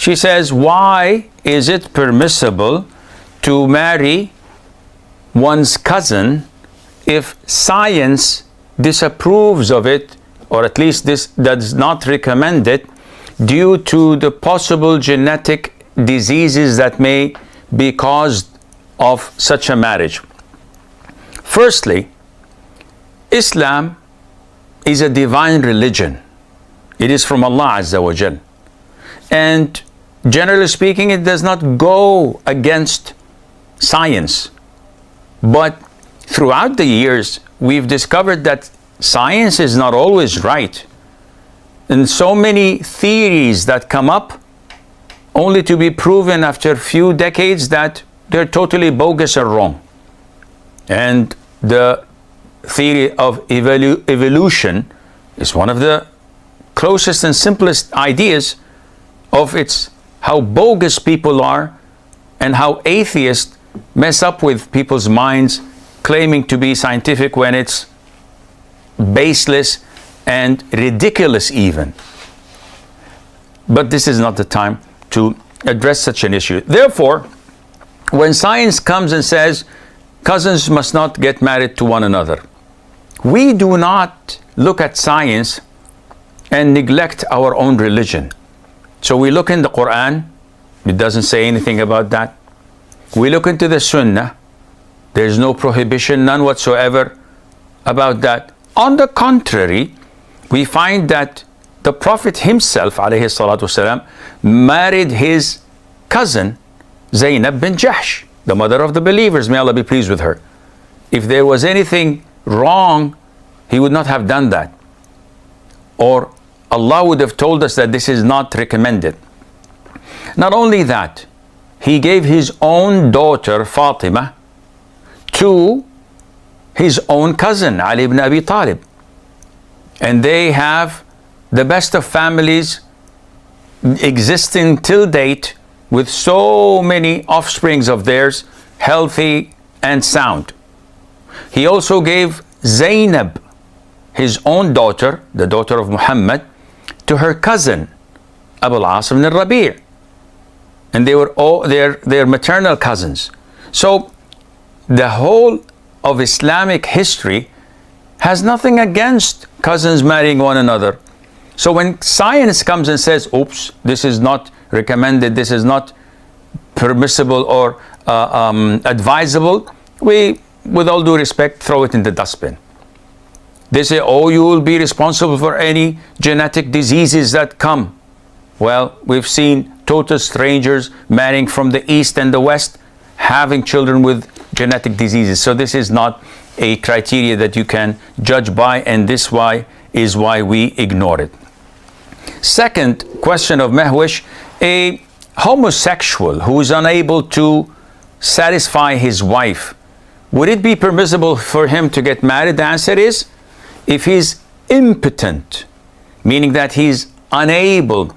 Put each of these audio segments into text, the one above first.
She says, why is it permissible to marry one's cousin if science disapproves of it, or at least this does not recommend it, due to the possible genetic diseases that may be caused of such a marriage? Firstly, Islam is a divine religion. It is from Allah Azza wa Jal. And generally speaking, it does not go against science. But throughout the years, we've discovered that science is not always right. And so many theories that come up only to be proven after a few decades that they're totally bogus or wrong. And the theory of evolution is one of the closest and simplest ideas of its how bogus people are and how atheists mess up with people's minds, claiming to be scientific when it's baseless and ridiculous even. But this is not the time to address such an issue. Therefore, when science comes and says cousins must not get married to one another, we do not look at science and neglect our own religion. So we look in the Quran, it doesn't say anything about that. We look into the Sunnah, there's no prohibition, none whatsoever about that. On the contrary, we find that the Prophet himself, alayhi salatu wasalam, married his cousin, Zainab bin Jahsh, the mother of the believers, may Allah be pleased with her. If there was anything wrong, he would not have done that. Or Allah would have told us that this is not recommended. Not only that, he gave his own daughter, Fatima, to his own cousin, Ali ibn Abi Talib. And they have the best of families existing till date, with so many offsprings of theirs, healthy and sound. He also gave Zainab, his own daughter, the daughter of Muhammad, to her cousin, Abu al-As ibn al-Rabi'. And they were all their maternal cousins. So the whole of Islamic history has nothing against cousins marrying one another. So when science comes and says, oops, this is not recommended, this is not permissible or advisable, we, with all due respect, throw it in the dustbin. They say, oh, you will be responsible for any genetic diseases that come. Well, we've seen total strangers marrying from the East and the West, having children with genetic diseases. So this is not a criteria that you can judge by, and this is why we ignore it. Second question of Mahwish: a homosexual who is unable to satisfy his wife, would it be permissible for him to get married? The answer is, if he's impotent, meaning that he's unable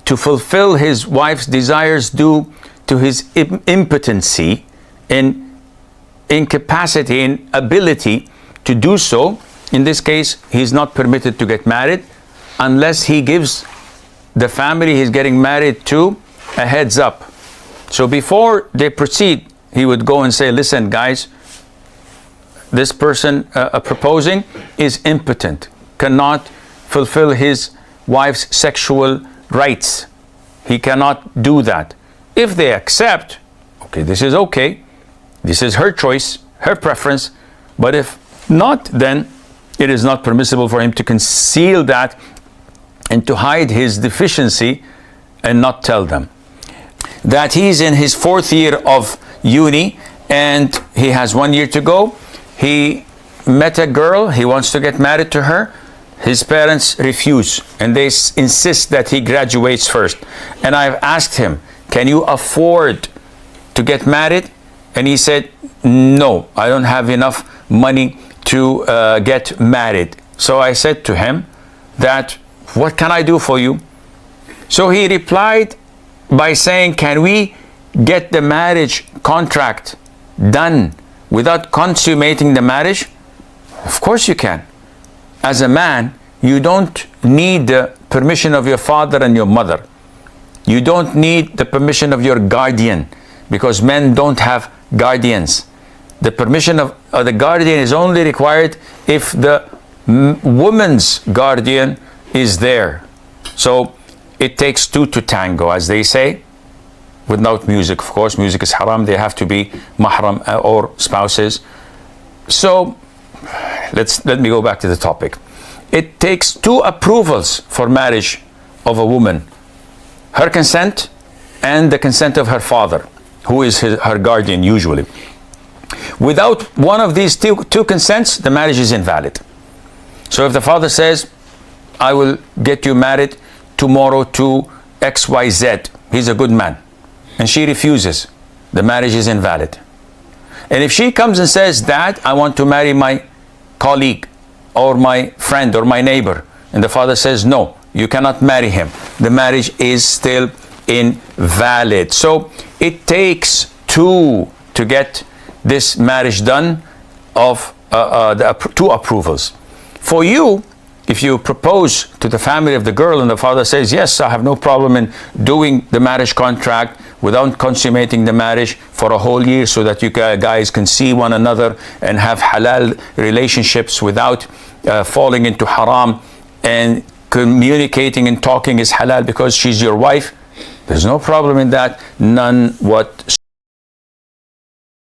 to fulfill his wife's desires due to his impotency and incapacity, inability to do so, in this case, he's not permitted to get married unless he gives the family he's getting married to a heads up. So before they proceed, he would go and say, listen, guys, this person proposing is impotent, cannot fulfill his wife's sexual rights. He cannot do that. If they accept, okay, this is okay. This is her choice, her preference. But if not, then it is not permissible for him to conceal that and to hide his deficiency and not tell them. That he's in his 4th year of uni and he has 1 year to go. He met a girl, he wants to get married to her. His parents refuse and they insist that he graduates first. And I've asked him, can you afford to get married? And he said, no, I don't have enough money to get married. So I said to him that, what can I do for you? So he replied by saying, can we get the marriage contract done without consummating the marriage? Of course you can. As a man, you don't need the permission of your father and your mother. You don't need the permission of your guardian, because men don't have guardians. The permission of the guardian is only required if the woman's guardian is there. So it takes two to tango, as they say, without music. Of course, music is haram. They have to be mahram or spouses. So let me go back to the topic. It takes two approvals for marriage of a woman: her consent and the consent of her father, who is her guardian usually. Without one of these two consents, the marriage is invalid. So if the father says, I will get you married tomorrow to XYZ, he's a good man, and she refuses, the marriage is invalid. And if she comes and says, Dad, I want to marry my colleague or my friend or my neighbor, and the father says, no, you cannot marry him, the marriage is still invalid. So it takes two to get this marriage done, of the two approvals. For you, if you propose to the family of the girl and the father says, yes, I have no problem in doing the marriage contract without consummating the marriage for a whole year, so that you guys can see one another and have halal relationships without falling into haram, and communicating and talking is halal because she's your wife, there's no problem in that, none whatsoever.